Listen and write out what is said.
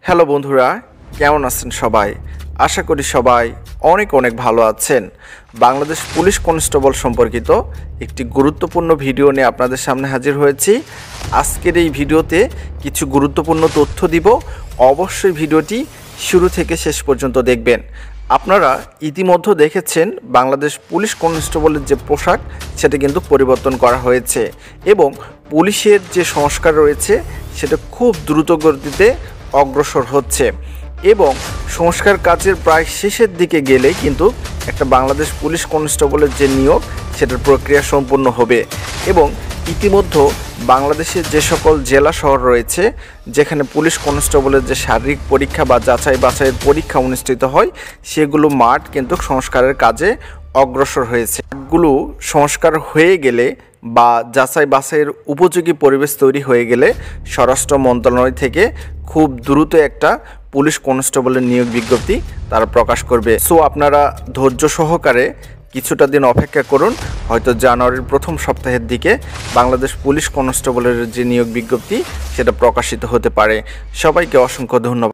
Hello বন্ধুরা, কেমন আছেন সবাই? আশা করি সবাই অনেক অনেক ভালো আছেন। বাংলাদেশ পুলিশ কনস্টেবল সম্পর্কিত একটি গুরুত্বপূর্ণ ভিডিও নিয়ে আপনাদের সামনে হাজির হয়েছি। আজকের এই ভিডিওতে কিছু গুরুত্বপূর্ণ তথ্য দিব। অবশ্যই ভিডিওটি শুরু থেকে শেষ পর্যন্ত দেখবেন। আপনারা ইতিমধ্যে দেখেছেন বাংলাদেশ পুলিশ কনস্টেবলের যে পোশাক সেটা কিন্তু পরিবর্তন করা হয়েছে এবং পুলিশের যে সংস্কার রয়েছে সেটা খুব দ্রুত গতিতে অগ্রসর হচ্ছে এবং সংস্কার কাজের প্রায় শেষের দিকে গেলে কিন্তু একটা বাংলাদেশ পুলিশ কনস্টেবলের যে নিয়োগ সেটার প্রক্রিয়া সম্পূর্ণ হবে এবং ইতিমধ্যে বাংলাদেশের যে সকল জেলা শহর রয়েছে যেখানে পুলিশ কনস্টেবলের যে শারীরিক পরীক্ষা বা যাচাই বাছাইয়ের পরীক্ষা অনুষ্ঠিত হয় সেগুলো মাঠ কিন্তু সংস্কারের কাজে অগ্রসর হয়েছে। মাঠগুলো সংস্কার হয়ে গেলে বা যাচাই বাছাইয়ের উপযোগী পরিবেশ তৈরি হয়ে গেলে স্বরাষ্ট্র মন্ত্রণালয় থেকে খুব দ্রুত একটা পুলিশ কনস্টেবলের নিয়োগ বিজ্ঞপ্তি তারা প্রকাশ করবে। সো আপনারা ধৈর্য সহকারে কিছুটা দিন অপেক্ষা করুন, হয়তো জানুয়ারির প্রথম সপ্তাহের দিকে বাংলাদেশ পুলিশ কনস্টেবলের যে নিয়োগ বিজ্ঞপ্তি সেটা প্রকাশিত হতে পারে। সবাইকে অসংখ্য ধন্যবাদ।